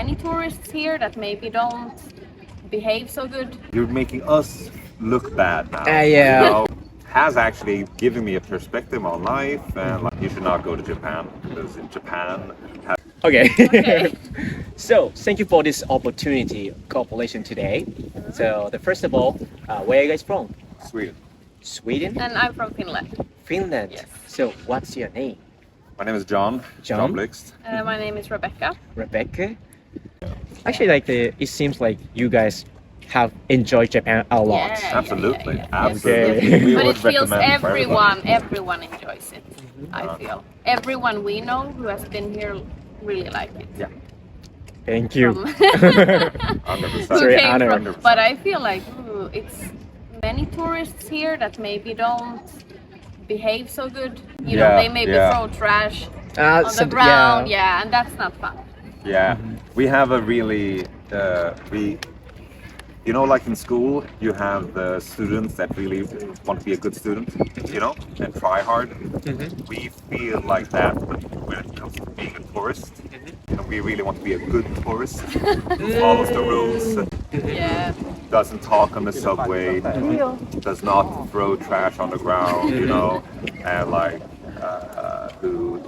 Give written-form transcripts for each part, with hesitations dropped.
many tourists here that maybe don't behave so good. You're making us look bad now. Yeah. You know, has actually given me a perspective on life, and like, you should not go to Japan because in Japan. Okay. So thank you for this opportunity cooperation today. So first of all, where are you guys from? Sweden. Sweden? And I'm from Finland. Finland. Yes. So what's your name? My name is John. John? Blixt. My name is Rebecca. Rebecca? Actually, it seems like you guys have enjoyed Japan a lot. Yeah. Absolutely. Okay. We But would it feels recommend for everyone enjoys it. I feel everyone we know who has been here really like it. Yeah. Thank you. From- 100%. who Very came honored. from, but I feel like it's many tourists here that maybe don't behave so good. You know, they maybe throw trash on the ground. Yeah, and that's not fun. Yeah, we have a really you know, like in school, you have the students that really want to be a good student, you know, and try hard. We feel like that when it comes to being a tourist. You know, we really want to be a good tourist who follows the rules, Yeah. doesn't talk on the subway, does not throw trash on the ground, you know, and like who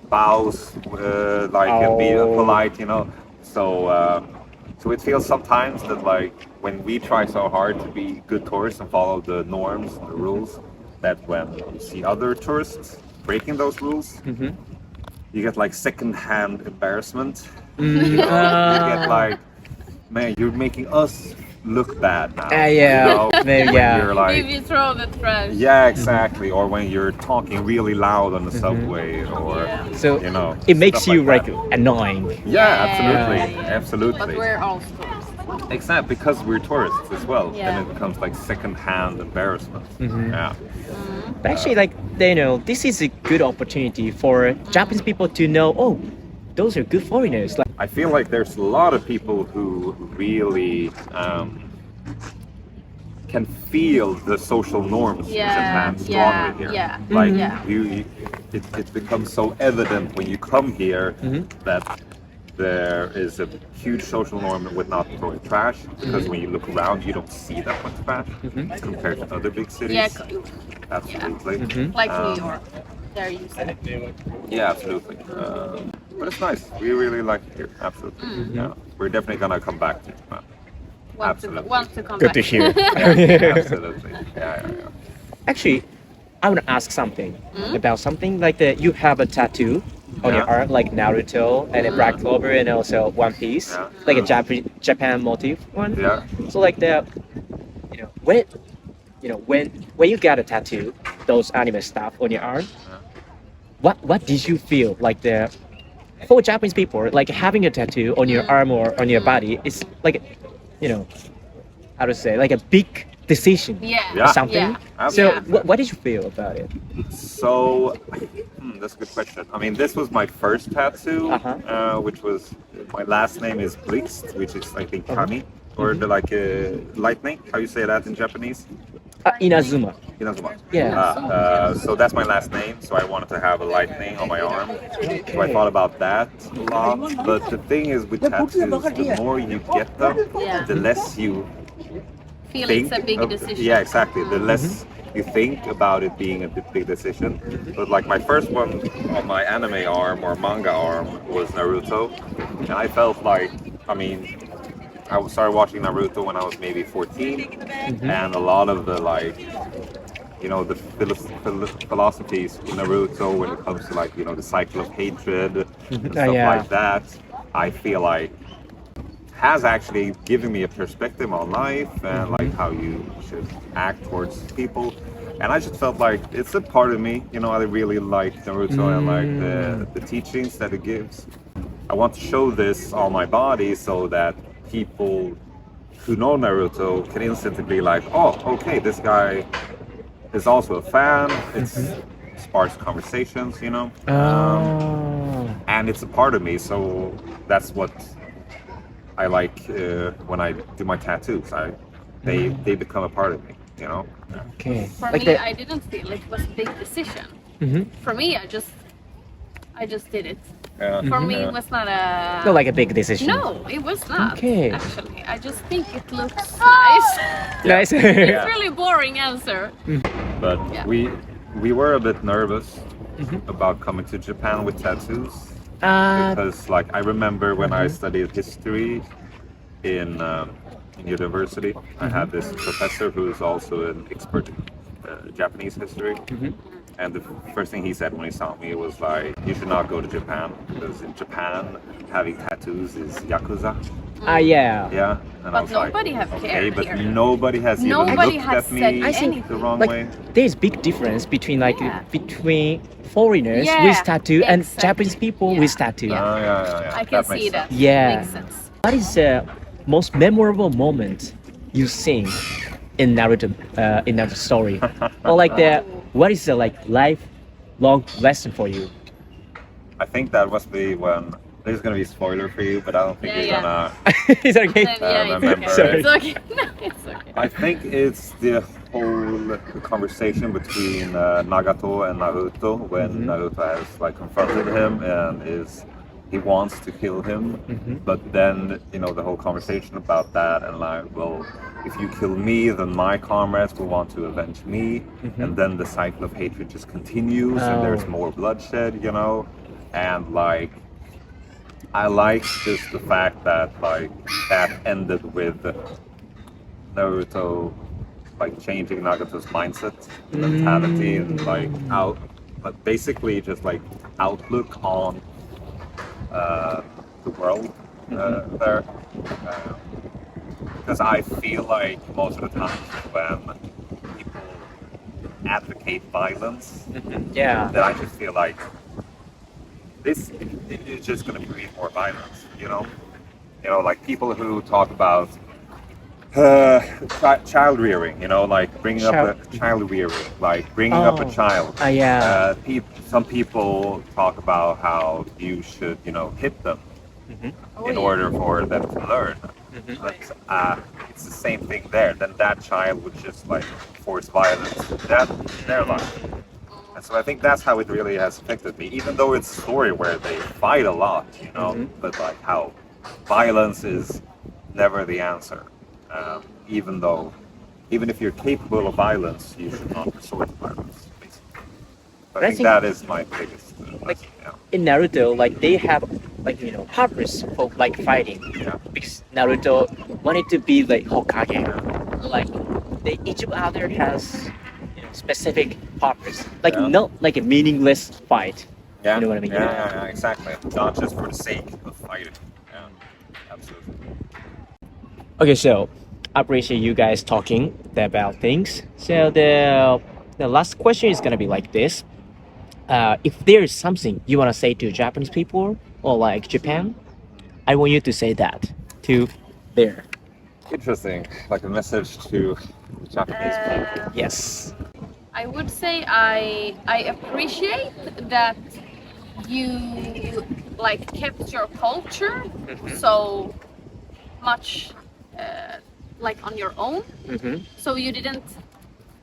bows and be polite, you know. So it feels sometimes that like when we try so hard to be good tourists and follow the norms and the rules, that when you see other tourists breaking those rules, you get like second-hand embarrassment. You know? You get like, man, you're making us look bad now. Yeah. You know? Maybe, When yeah. you're like, If you throw the trash. yeah, exactly. Or when you're talking really loud on the subway, or So you know, it makes stuff you like like that. annoying. Yeah, absolutely, Yeah. absolutely. But we're all tourists. Exactly, because we're tourists as well. Yeah. Then it becomes like second-hand embarrassment. Yeah. But actually, like, you know, this is a good opportunity for Japanese people to know, oh, those are good foreigners. Like, I feel like there's a lot of people who really can feel the social norms in Japan strongly here. Yeah. Like it becomes so evident when you come here that there is a huge social norm with not throwing trash, because when you look around you don't see that much trash compared to other big cities. Yeah. Absolutely. Like New York. There you say. Yeah, absolutely. But it's nice. We really like it here. Absolutely. Yeah. We're definitely gonna come back to Japan. Want to come good back. to hear. Yeah, absolutely. Yeah. Actually, I want to ask something about something like that. You have a tattoo on your arm, like Naruto and a Black Clover, and also One Piece, like a Japan motif one. Yeah. So like the, when you get a tattoo, those anime stuff on your arm, what did you feel like the? For Japanese people, like having a tattoo on your arm or on your body is like, how to say, like a big decision. Yeah. Or something. Yeah. So Absolutely. what did you feel about it? So, that's a good question. I mean, this was my first tattoo, which was, my last name is Blixt, which is, I think, Kami, or the lightning. How you say that in Japanese? Inazuma. Inazuma. Yeah. So that's my last name, so I wanted to have a lightning on my arm. So I thought about that a lot. But the thing is with tattoos, the more you get them, the less you Feel think it's a big of- decision. Yeah, exactly. The less you think about it being a big decision. But like my first one on my anime arm or manga arm was Naruto, and I felt like, I mean, I started watching Naruto when I was maybe 14, and a lot of the the philosophies in Naruto when it comes to the cycle of hatred and stuff like that, I feel like has actually given me a perspective on life and like how you should act towards people. And I just felt like it's a part of me, I really like Naruto and like the teachings that it gives. I want to show this on my body so that people who know Naruto can instantly be like, oh, okay, this guy is also a fan. It's sparks conversations, and it's a part of me. So that's what I like when I do my tattoos. They become a part of me, Okay. For Like me, I didn't feel it was a big decision. For me, I just did it. For me, it was not a... Not like a big decision. No, it was not, Okay. actually. I just think it looks nice. Nice. It's really boring answer. But Yeah. we were a bit nervous about coming to Japan with tattoos. Because like I remember when I studied history in university, I had this professor who is also an expert in Japanese history. And the first thing he said when he saw me was like, you should not go to Japan, because in Japan having tattoos is yakuza. Yeah. Yeah. And But nobody have okay, cared but here. nobody has Nobody even has looked at said me anything. the wrong Like way. there's big difference between Yeah. between foreigners Yeah, with tattoo and exactly. Japanese people Yeah. with tattoo. Yeah. I can That makes see that. sense. Yeah. Makes sense. What is the most memorable moment you seen in Naruto story? Or like what is the like lifelong lesson for you? I think that must be when there's gonna be a spoiler for you, but I don't think Yeah, you're yeah. gonna. Is that okay? Then, yeah, it's remember okay. Sorry. It's okay. No, it's okay. I think it's the whole conversation between Nagato and Naruto when Naruto has like confronted him and he wants to kill him, but then the whole conversation about that and like, well, if you kill me, then my comrades will want to avenge me, and then the cycle of hatred just continues, and there's more bloodshed, and like I like just the fact that like that ended with Naruto like changing Nagato's mindset, mentality, and like but basically just like outlook on the world there. Because I feel like most of the times when people advocate violence, Yeah. then I just feel like this is just going to breed more violence. Like people who talk about child rearing. Like bringing up a child rearing, like bringing up a child. Yeah. Some people talk about how you should, hit them in order for them to learn. But it's the same thing there. Then that child would just like force violence. That's their life. And so I think that's how it really has affected me. Even though it's a story where they fight a lot, but like how violence is never the answer. Even if you're capable of violence, you should not resort to violence. Basically. But I think that is my biggest lesson. In Naruto, like they have like purpose for like fighting. Because Naruto wanted to be like Hokage. Like each other has specific purpose. Like not like a meaningless fight. Yeah. You know what I mean? Yeah, exactly. Not just for the sake of fighting. Yeah, absolutely. Okay, so I appreciate you guys talking about things. So the last question is gonna be like this. If there is something you want to say to Japanese people or like Japan, I want you to say that to there. Interesting. Like a message to Japanese people. Yes. I would say I appreciate that you like kept your culture so much like on your own. So you didn't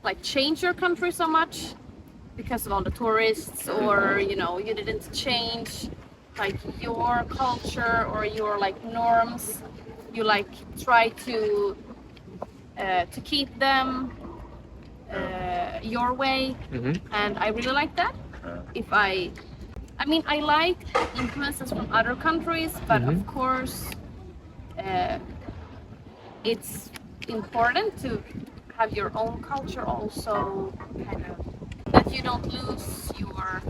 like change your country so much because of all the tourists, or you didn't change like your culture or your like norms. You like try to keep them your way, and I really like that. I mean, I like influences from other countries, but of course it's important to have your own culture also, kind of, that you don't lose your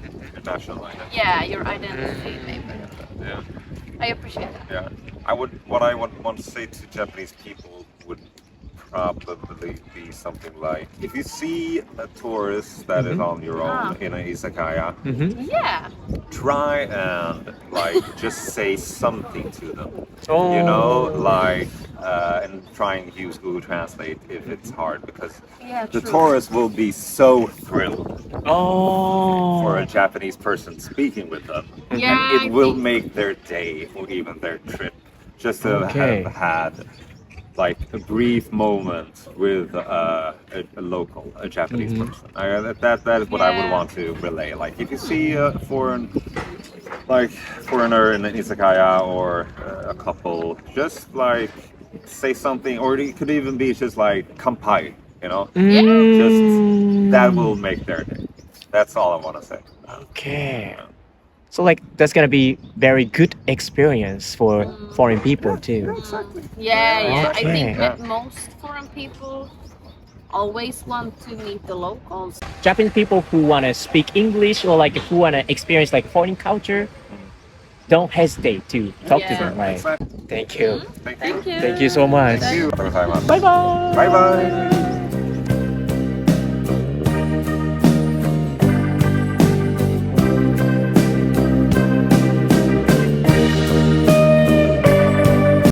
National identity. Yeah, your identity, maybe. Yeah. I appreciate that. Yeah. What I would want to say to Japanese people would probably be something like, if you see a tourist that is on your own in an izakaya, Yeah. try and like just say something to them. Oh. And try and use Google Translate if it's hard, because the true. tourists will be so thrilled for a Oh. Japanese person speaking with them. Yeah, And I it will think- make their day or even their trip just to Okay. have had like a brief moment with a Japanese person. That is what I would Yeah. want to relay. Like if you see a foreign like foreigner in an izakaya or a couple, just like say something, or it could even be just like kampai, you know, just that will make their day. That's all I want to say. Okay. So like that's gonna be very good experience for foreign people too. Yeah. I think Okay. that most foreign people always want to meet the locals. Japanese people who wanna speak English or like who wanna experience like foreign culture, don't hesitate to talk to them, right? Exactly. Thank you. Thank you. Thank you. Thank you so much. Thank you. Bye bye. Bye bye.